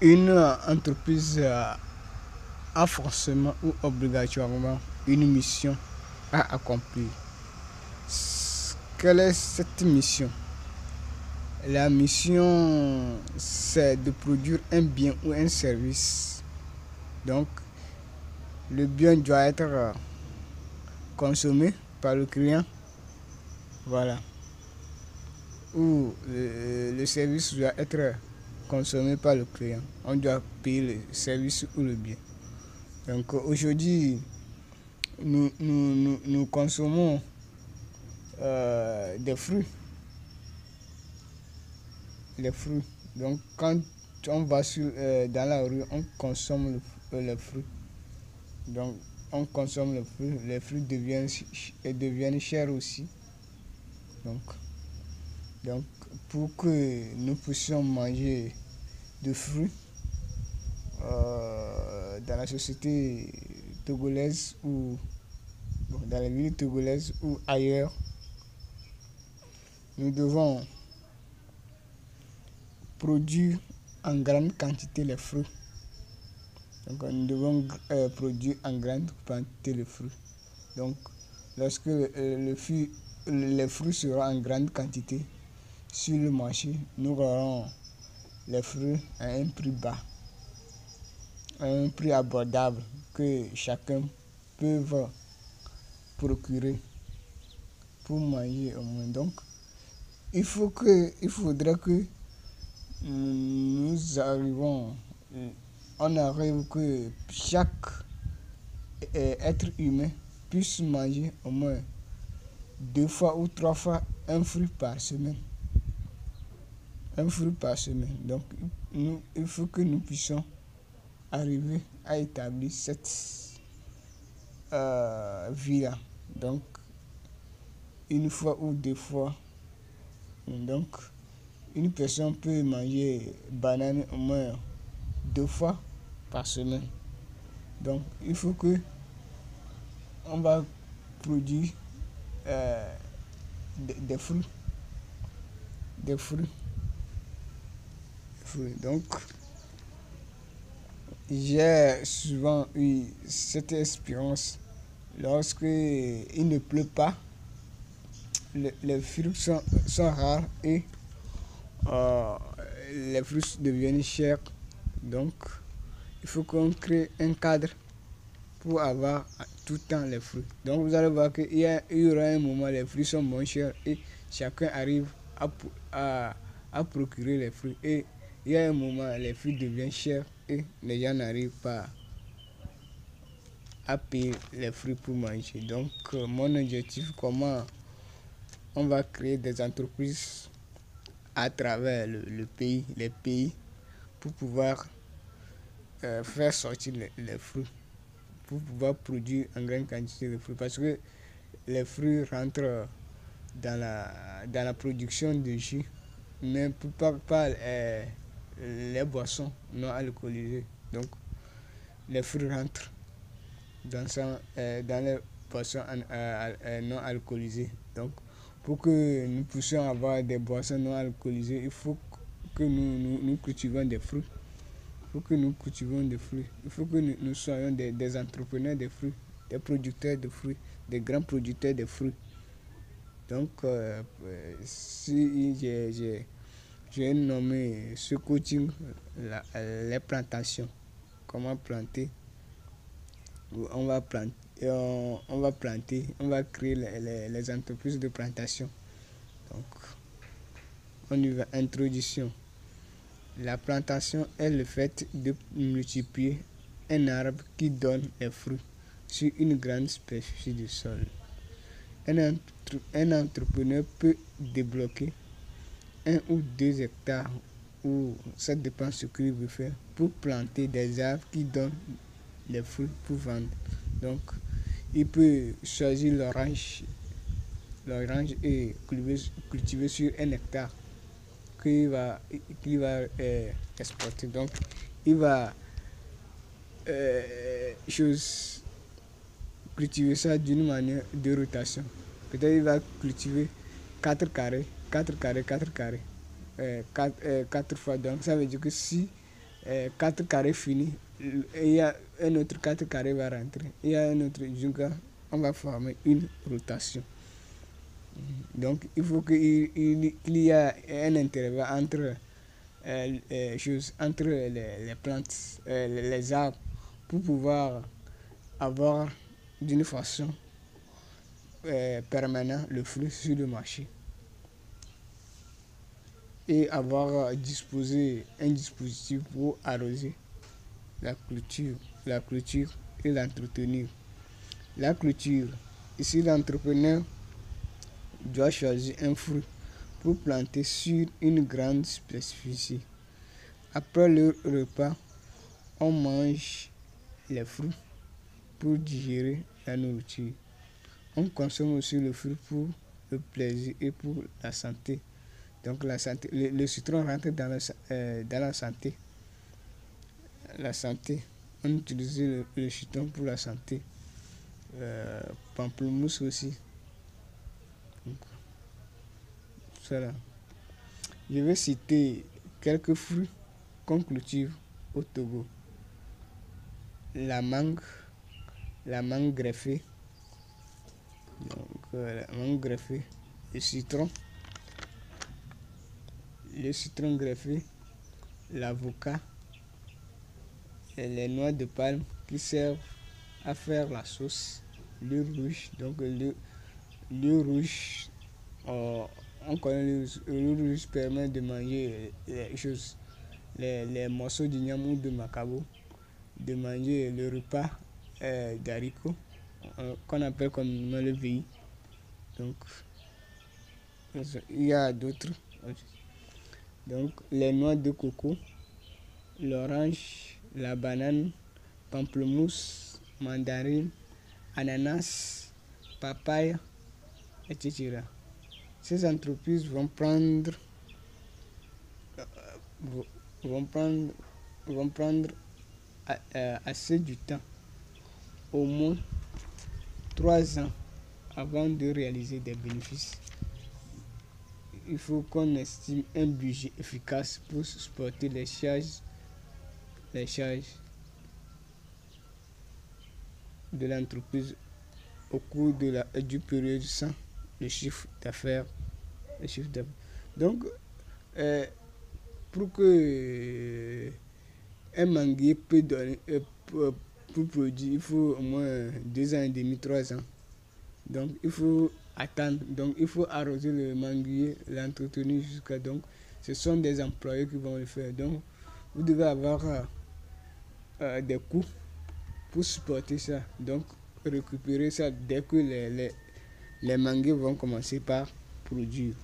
Une entreprise a forcément ou obligatoirement une mission à accomplir. Quelle est cette mission? La mission, c'est de produire un bien ou un service. Donc, le bien doit être consommé par le client. Voilà. Ou le service doit être consommé par le client. On doit payer le service ou le bien. Donc aujourd'hui, nous consommons des fruits. Les fruits. Donc quand on va dans la rue, on consomme les fruits. Donc on consomme les fruits deviennent chers aussi. Donc, donc pour que nous puissions manger de fruits dans la société togolaise ou bon, dans les villes togolaises ou ailleurs, nous devons produire en grande quantité les fruits. Donc nous devons produire en grande quantité les fruits. Donc lorsque les fruits seront en grande quantité sur le marché, nous aurons les fruits à un prix bas, à un prix abordable que chacun peut procurer pour manger au moins. Donc il faudrait que nous arrivons, on arrive que chaque être humain puisse manger au moins 2 fois ou 3 fois un fruit par semaine. Un fruit par semaine. Donc il faut que nous puissions arriver à établir cette vie-là. Donc 1 fois ou 2 fois. Donc une personne peut manger banane au moins 2 fois par semaine. Donc il faut que on va produire des fruits. Des fruits. Donc j'ai souvent eu cette expérience. Lorsque il ne pleut pas, les fruits sont rares et les fruits deviennent chers. Donc il faut qu'on crée un cadre pour avoir tout le temps les fruits. Donc vous allez voir qu'il y aura un moment les fruits sont moins chers et chacun arrive à procurer les fruits. Et il y a un moment les fruits deviennent chers et les gens n'arrivent pas à payer les fruits pour manger. Donc mon objectif, comment on va créer des entreprises à travers le pays, les pays, pour pouvoir faire sortir les fruits, pour pouvoir produire en grande quantité de fruits. Parce que les fruits rentrent dans la production de jus, mais pas les boissons non alcoolisées. Donc les fruits rentrent dans les boissons non alcoolisées. Donc pour que nous puissions avoir des boissons non alcoolisées, il faut que nous cultivons des fruits. Il faut que nous cultivons des fruits. Il faut que nous soyons des entrepreneurs de fruits, des producteurs de fruits, des grands producteurs de fruits. Donc, si j'ai nommé ce coaching les plantations, comment planter, on va planter, on va créer les entreprises de plantation. Donc, on y va. Introduction. La plantation est le fait de multiplier un arbre qui donne des fruits sur une grande superficie du sol. Un entrepreneur peut débloquer 1 ou 2 hectares, ou ça dépend ce qu'il veut faire, pour planter des arbres qui donnent des fruits pour vendre. Donc, il peut choisir l'orange et cultiver sur 1 hectare qu'il va exporter. Donc, il va cultiver ça d'une manière de rotation. Peut-être il va cultiver 4 carrés, 4 carrés, 4 carrés, 4 fois. Donc, ça veut dire que si 4 carrés finis, et il y a un autre 4 carrés va rentrer. Il y a un autre jour, on va former une rotation. Donc il faut qu'il y ait un intervalle entre entre les plantes, les arbres, pour pouvoir avoir d'une façon permanente le flux sur le marché et avoir disposé un dispositif pour arroser la clôture et l'entretenir. La clôture, ici l'entrepreneur doit choisir un fruit pour planter sur une grande superficie. Après le repas, on mange les fruits pour digérer la nourriture. On consomme aussi le fruit pour le plaisir et pour la santé. Donc la santé, le citron rentre dans la santé. La santé, on utilise le citron pour la santé. Pamplemousse aussi. Donc, voilà. Je vais citer quelques fruits qu'on cultive au Togo. La mangue greffée, donc la mangue greffée, le citron greffé, l'avocat, et les noix de palme qui servent à faire la sauce, l'huile rouge, donc l'huile rouge, on connaît l'huile rouge permet de manger les choses, les morceaux d'igname ou de macabo, de manger le repas d'haricots qu'on appelle communément le VI. Donc il y a d'autres. Donc les noix de coco, l'orange, la banane, pamplemousse, mandarine, ananas, papaye, etc. Ces entreprises vont prendre assez du temps, au moins 3 ans, avant de réaliser des bénéfices. Il faut qu'on estime un budget efficace pour supporter les charges de l'entreprise au cours du période sans le chiffre d'affaires. Donc, pour que un manguier peut donner pour produire, il faut au moins 2 ans et demi, 3 ans. Donc il faut attendre, donc il faut arroser le manguier, l'entretenir jusqu'à, donc ce sont des employés qui vont le faire. Donc vous devez avoir des coûts pour supporter ça. Donc récupérer ça dès que les manguiers vont commencer par produire.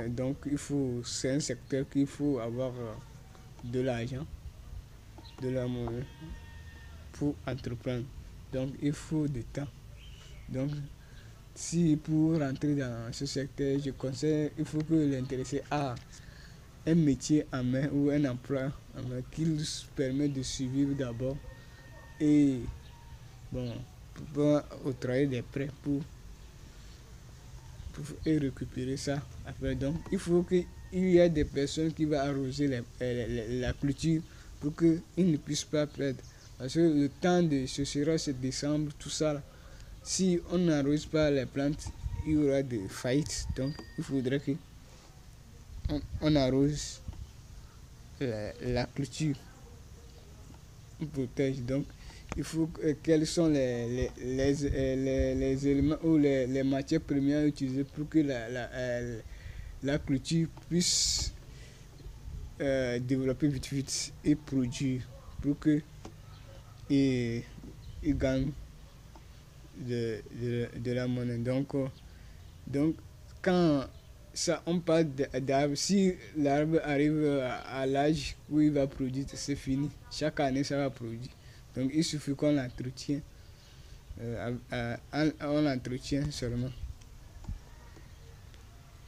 Donc c'est un secteur qu'il faut avoir de l'argent, de la monnaie pour entreprendre. Donc il faut du temps. Donc si pour rentrer dans ce secteur, je conseille, il faut que l'intéressé a un métier en main ou un emploi en main qui lui permet de survivre d'abord et pour octroyer des prêts pour récupérer ça après. Donc il faut qu'il y ait des personnes qui vont arroser la clôture pour qu'ils ne puissent pas perdre, parce que le temps de ce sera décembre, tout ça là. Si on n'arrose pas les plantes, il y aura des faillites. Donc il faudrait que on arrose la clôture, on protège. Donc il faut quels sont les éléments ou les matières premières utilisées pour que la clôture puisse développer vite et produire, pour que il gagne de la monnaie. Donc quand ça, on parle d'arbre, si l'arbre arrive à l'âge où il va produire, c'est fini. Chaque année ça va produire. Donc il suffit qu'on l'entretient, on l'entretient seulement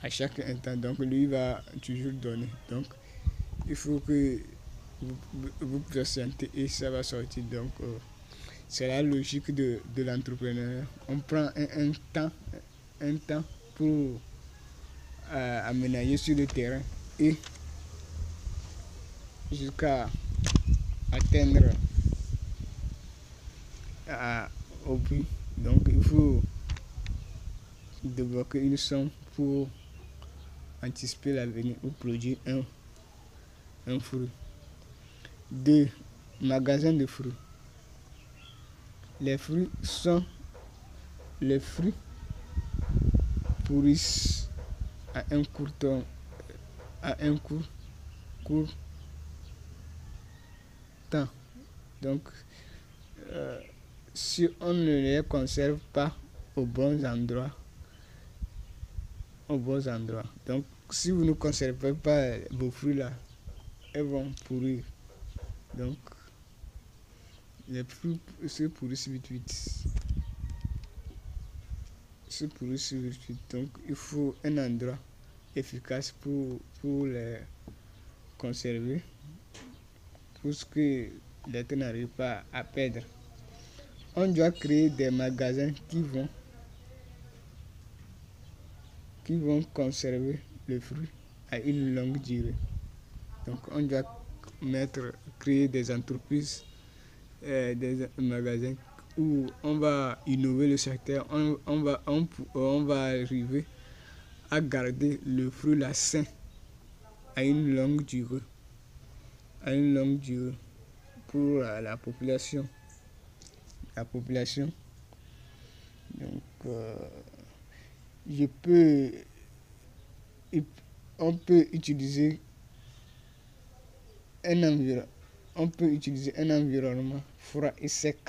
à chaque instant. Donc lui va toujours donner. Donc il faut que vous patientez et ça va sortir. Donc c'est la logique de l'entrepreneur. On prend un temps pour aménager sur le terrain et jusqu'à atteindre au but. Donc il faut débloquer une somme pour anticiper l'avenir ou produire un fruit. 2. Magasin de fruits. Les fruits pourrissent à un court temps. Donc, si on ne les conserve pas aux bons endroits, donc si vous ne conservez pas vos fruits là, elles vont pourrir. Donc, les fruits se pourrissent vite. Donc, il faut un endroit efficace pour les conserver, pour que les gens n'arrivent pas à perdre. On doit créer des magasins qui vont conserver le fruit à une longue durée. Donc, on doit créer des entreprises, des magasins où on va innover le secteur, on va arriver à garder le fruit là sain à une longue durée, pour la population. Donc, on peut utiliser un environnement froid et sec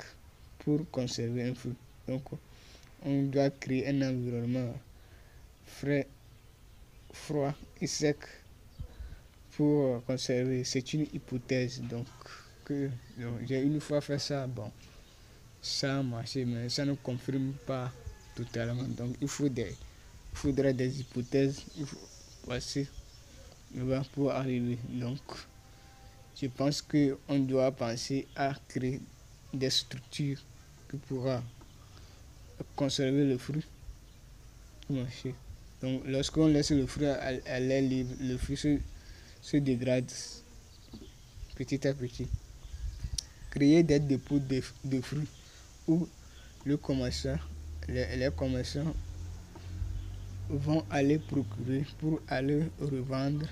pour conserver un fruit. Donc, on doit créer un environnement froid et sec pour conserver. C'est une hypothèse. Donc, j'ai une fois fait ça, bon, ça a marché, mais ça ne confirme pas totalement. Donc, il faudra des hypothèses. Il faut passer pour arriver. Donc, je pense qu'on doit penser à créer des structures qui pourra conserver le fruit au marché. Donc, lorsqu'on laisse le fruit à l'air libre, le fruit se dégrade petit à petit. Créer des dépôts de fruits où les commerçants vont aller procurer pour aller revendre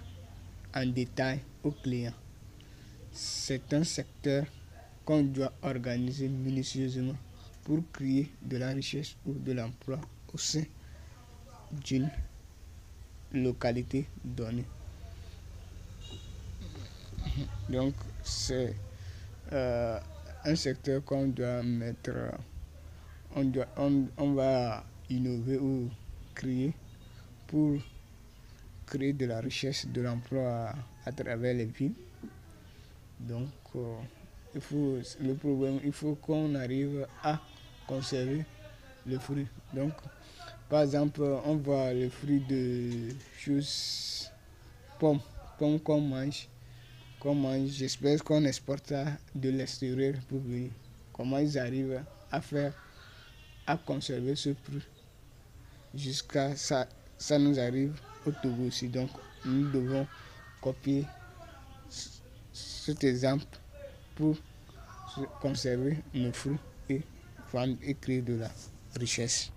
en détail aux clients. C'est un secteur qu'on doit organiser minutieusement pour créer de la richesse ou de l'emploi au sein d'une localité donnée. Donc, c'est un secteur qu'on doit on va innover ou créer pour créer de la richesse, de l'emploi à travers les villes. Donc, il faut qu'on arrive à conserver le fruit. Donc, par exemple, on voit le fruit de choses, pommes qu'on mange. J'espère qu'on exporte ça de l'extérieur pour venir. Comment ils arrivent à conserver ce fruit jusqu'à ça nous arrive au Togo aussi. Donc, nous devons copier cet exemple pour conserver nos fruits et vendre et créer de la richesse.